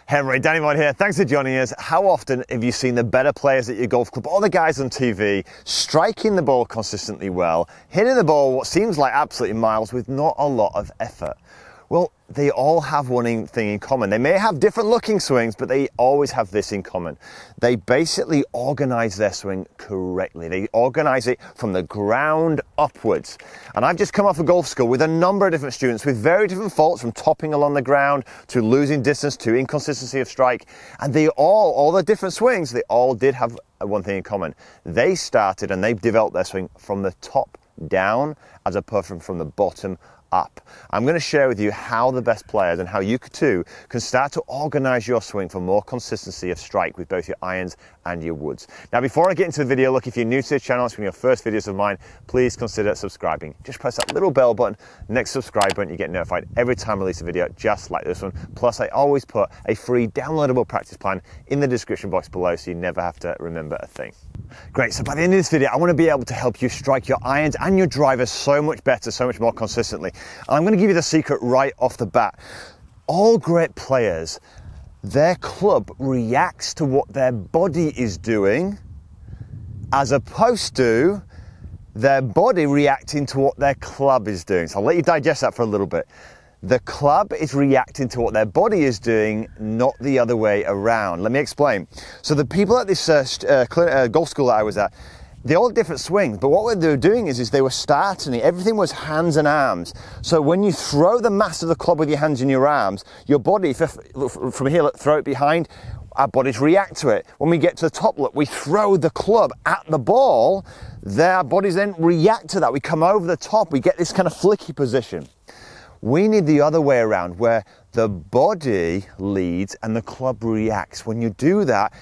Hey everybody, Danny Maude here. Thanks for joining us. How often have you seen the better players at your golf club, all the guys on TV, striking the ball consistently well, hitting the ball what seems like absolutely miles with not a lot of effort? Well, they all have one thing in common. They may have different looking swings, but they always have this in common. They basically organize their swing correctly. They organize it from the ground upwards. And I've just come off a golf school with a number of different students with very different faults, from topping along the ground to losing distance to inconsistency of strike. And they all the different swings, they all did have one thing in common. They started and they developed their swing from the top down as opposed from the bottom up. I'm going to share with you how the best players and how you too can start to organize your swing for more consistency of strike with both your irons and your woods. Now, before I get into the video, look, if you're new to this channel, it's one of your first videos of mine, please consider subscribing. Just press that little bell button next to subscribe button. You get notified every time I release a video just like this one. Plus, I always put a free downloadable practice plan in the description box below, so you never have to remember a thing. Great, so by the end of this video, I want to be able to help you strike your irons and your drivers so much better, so much more consistently. And I'm going to give you the secret right off the bat. All great players, their club reacts to what their body is doing as opposed to their body reacting to what their club is doing. So I'll let you digest that for a little bit. The club is reacting to what their body is doing, not the other way around. Let me explain. So the people at this golf school that I was at, they all had different swings, but what they were doing is they were starting it. Everything was hands and arms. So when you throw the mass of the club with your hands and your arms, your body, from here, throw it behind, our bodies react to it. When we get to the top, look, we throw the club at the ball, their bodies then react to that. We come over the top, we get this kind of flicky position. We need the other way around, where the body leads and the club reacts. When you do that,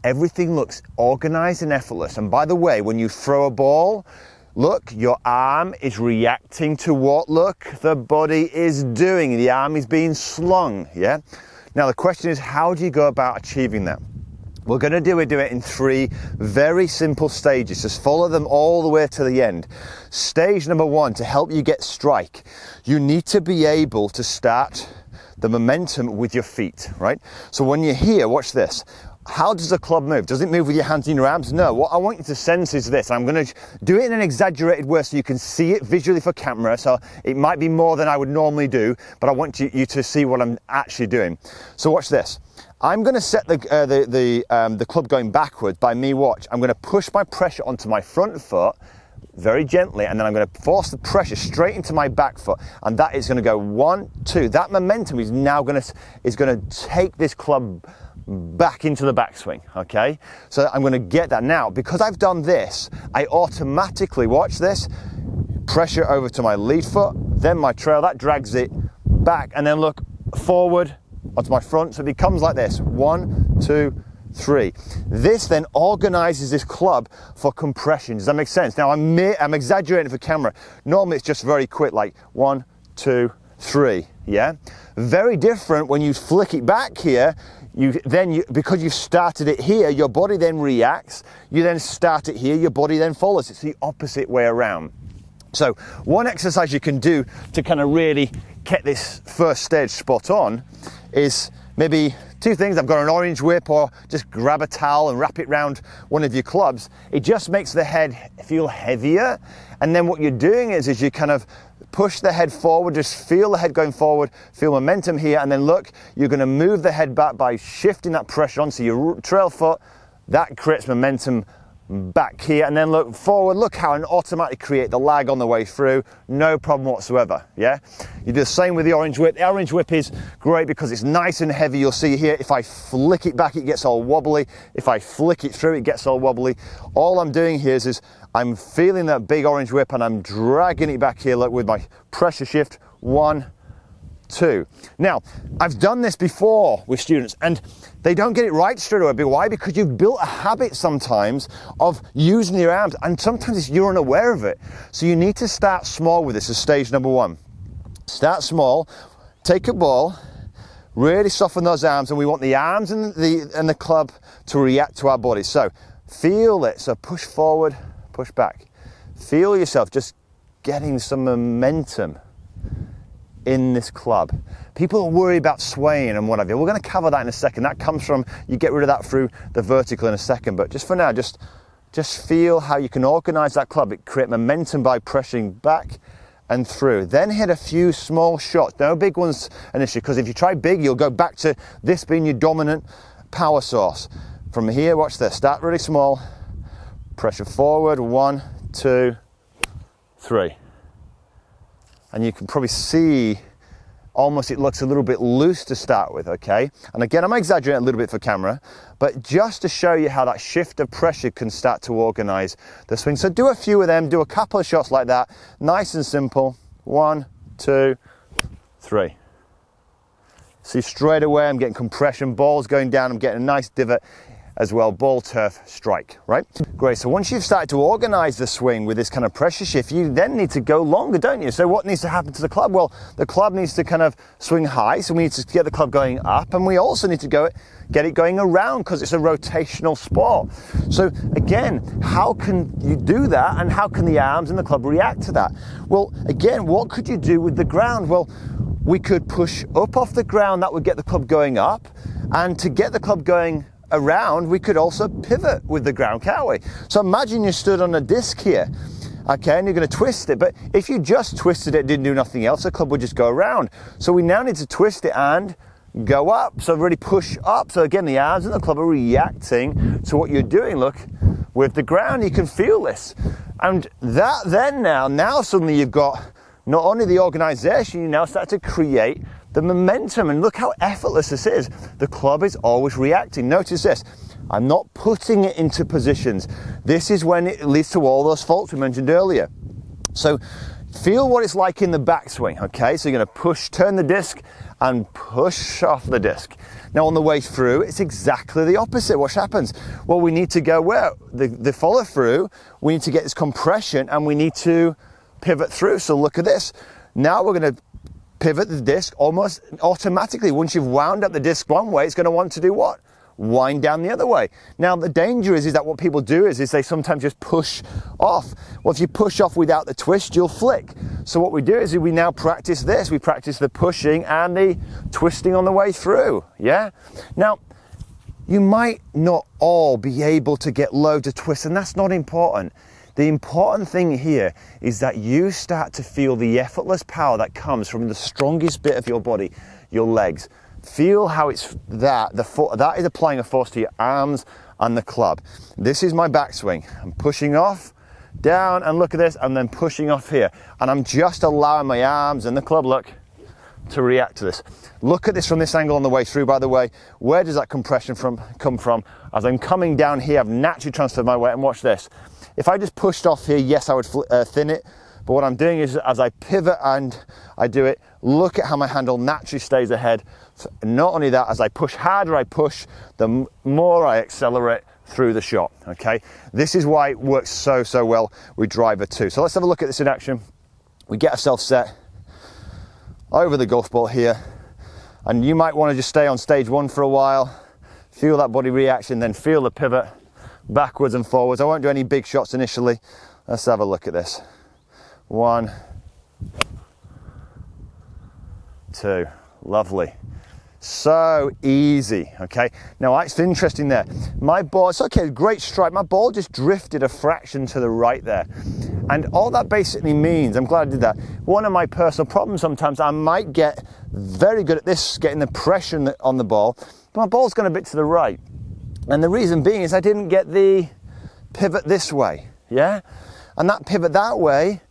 everything looks organized and effortless. And by the way, when you throw a ball, look, your arm is reacting to what, look, the body is doing. The arm is being slung, yeah? Now the question is, how do you go about achieving that? We're going to do it in three very simple stages. Just follow them all the way to the end. Stage number one, to help you get strike, you need to be able to start the momentum with your feet, right? So when you're here, watch this. How does the club move? Does it move with your hands and your arms? No. What I want you to sense is this. I'm going to do it in an exaggerated way so you can see it visually for camera. So it might be more than I would normally do, but I want you to see what I'm actually doing. So watch this. I'm going to set the club going backward by me, watch. I'm going to push my pressure onto my front foot very gently, and then I'm going to force the pressure straight into my back foot, and that is going to go 1, 2. That momentum is now going to take this club back into the backswing, okay? So I'm going to get that. Now, because I've done this, I automatically, watch this, pressure over to my lead foot, then my trail, that drags it back, and then look forward onto my front, so it becomes like this, 1, 2, 3. This then organizes this club for compression. Does that make sense? Now I'm exaggerating for camera. Normally it's just very quick, like 1, 2, 3, yeah? Very different when you flick it back here. Because you've started it here, your body then reacts. You then start it here, your body then follows. It's the opposite way around. So one exercise you can do to kind of really get this first stage spot on is maybe two things. I've got an orange whip, or just grab a towel and wrap it around one of your clubs. It just makes the head feel heavier. And then what you're doing is you kind of push the head forward, just feel the head going forward, feel momentum here, and then look, you're going to move the head back by shifting that pressure onto your trail foot. That creates momentum back here, and then look forward. Look how I automatically create the lag on the way through, no problem whatsoever, yeah? You do the same with the orange whip. The orange whip is great because it's nice and heavy. You'll see here, if I flick it back, it gets all wobbly. If I flick it through, it gets all wobbly. All I'm doing here is I'm feeling that big orange whip and I'm dragging it back here, look, with my pressure shift, 1, 2. Now, I've done this before with students and they don't get it right straight away. Why? Because you've built a habit sometimes of using your arms, and sometimes you're unaware of it. So you need to start small with this as stage number one. Start small, take a ball, really soften those arms, and we want the arms and the club to react to our body. So feel it, so push forward, push back. Feel yourself just getting some momentum in this club. People worry about swaying and what have you. We're going to cover that in a second. That comes from, you get rid of that through the vertical in a second, but just for now, just feel how you can organize that club. It create momentum by pressuring back and through. Then hit a few small shots, no big ones initially, because if you try big, you'll go back to this being your dominant power source. From here, watch this, start really small, pressure forward, 1, 2, 3. And you can probably see almost it looks a little bit loose to start with, okay? And again, I'm exaggerating a little bit for camera, but just to show you how that shift of pressure can start to organize the swing. So do a few of them, do a couple of shots like that, nice and simple. 1, 2, 3. See, straight away I'm getting compression, ball's going down, I'm getting a nice divot as well, ball turf strike, right? Great, so once you've started to organize the swing with this kind of pressure shift, you then need to go longer, don't you? So what needs to happen to the club? Well, the club needs to kind of swing high, so we need to get the club going up, and we also need to get it going around because it's a rotational sport. So again, how can you do that, and how can the arms and the club react to that? Well, again, what could you do with the ground? Well, we could push up off the ground, that would get the club going up, and to get the club going around, we could also pivot with the ground, can't we? So imagine you stood on a disc here, okay, and you're going to twist it, but if you just twisted it, didn't do nothing else, the club would just go around. So we now need to twist it and go up, so really push up. So again, the arms and the club are reacting to what you're doing. Look, with the ground, you can feel this. And that then now suddenly you've got not only the organization, you now start to create the momentum, and look how effortless this is. The club is always reacting. Notice this, I'm not putting it into positions. This is when it leads to all those faults we mentioned earlier. So feel what it's like in the backswing, okay? So you're gonna push, turn the disc and push off the disc. Now on the way through, it's exactly the opposite. What happens? Well, we need to go where? The follow through, we need to get this compression and we need to pivot through. So look at this. Now we're gonna pivot the disc almost automatically. Once you've wound up the disc one way, it's going to want to do what? Wind down the other way. Now the danger is that what people do is they sometimes just push off. Well, if you push off without the twist, you'll flick. So what we do is we now practice this. We practice the pushing and the twisting on the way through, yeah? Now, you might not all be able to get loads of twists, and that's not important. The important thing here is that you start to feel the effortless power that comes from the strongest bit of your body, your legs. Feel how it's that is applying a force to your arms and the club. This is my backswing. I'm pushing off, down, and look at this, and then pushing off here. And I'm just allowing my arms and the club, look, to react to this. Look at this from this angle on the way through, by the way. Where does that compression come from? As I'm coming down here, I've naturally transferred my weight, and watch this. If I just pushed off here, yes, I would thin it, but what I'm doing is as I pivot and I do it, look at how my handle naturally stays ahead. So not only that, as I push harder I push, the more I accelerate through the shot, okay? This is why it works so well with driver 2. So let's have a look at this in action. We get ourselves set over the golf ball here, and you might want to just stay on stage 1 for a while, feel that body reaction, then feel the pivot backwards and forwards. I won't do any big shots initially. Let's have a look at this. 1, 2, lovely. So easy, okay? Now it's interesting there. My ball, it's okay, great strike. My ball just drifted a fraction to the right there. And all that basically means, I'm glad I did that. One of my personal problems sometimes, I might get very good at this, getting the pressure on the ball, but my ball's gone a bit to the right. And the reason being is I didn't get the pivot this way, yeah? And that pivot that way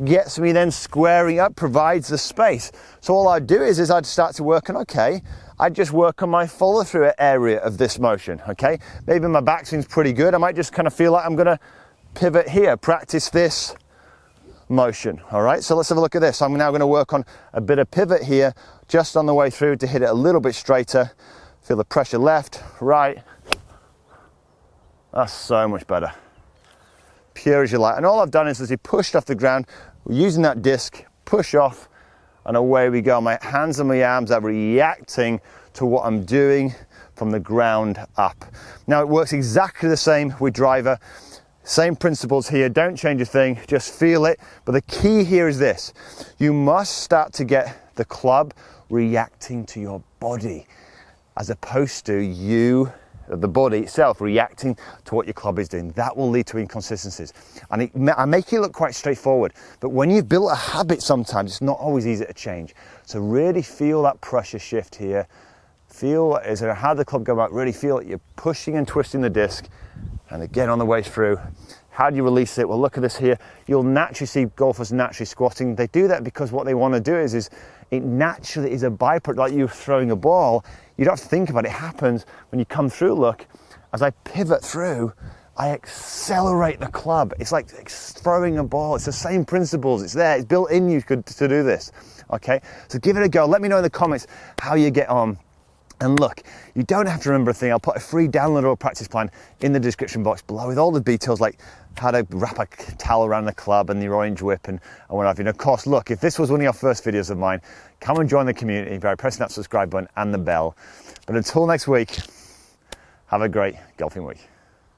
gets me then squaring up, provides the space. So all I'd do is I'd start to work on, okay, I'd just work on my follow through area of this motion, okay? Maybe my backswing's pretty good. I might just kind of feel like I'm gonna pivot here, practice this motion, all right? So let's have a look at this. I'm now gonna work on a bit of pivot here, just on the way through to hit it a little bit straighter. Feel the pressure left, right. That's so much better. Pure as you like. And all I've done is as he pushed off the ground, using that disc, push off, and away we go. My hands and my arms are reacting to what I'm doing from the ground up. Now it works exactly the same with driver. Same principles here, don't change a thing, just feel it. But the key here is this. You must start to get the club reacting to your body, as opposed to you, the body itself, reacting to what your club is doing. That will lead to inconsistencies. And I make it look quite straightforward, but when you've built a habit, sometimes it's not always easy to change. So really feel that pressure shift here. Feel as how the club go out, really feel that you're pushing and twisting the disc, and again on the way through. How do you release it? Well, look at this here. You'll naturally see golfers naturally squatting. They do that because what they want to do is it naturally is a byproduct, like you throwing a ball. You don't have to think about it. It happens when you come through. Look, as I pivot through, I accelerate the club. It's like throwing a ball. It's the same principles. It's there. It's built in you to do this. Okay, so give it a go. Let me know in the comments how you get on. And look, you don't have to remember a thing. I'll put a free downloadable practice plan in the description box below with all the details, like how to wrap a towel around the club and your orange whip and what have you. And of course, look, if this was one of your first videos of mine, come and join the community by pressing that subscribe button and the bell. But until next week, have a great golfing week.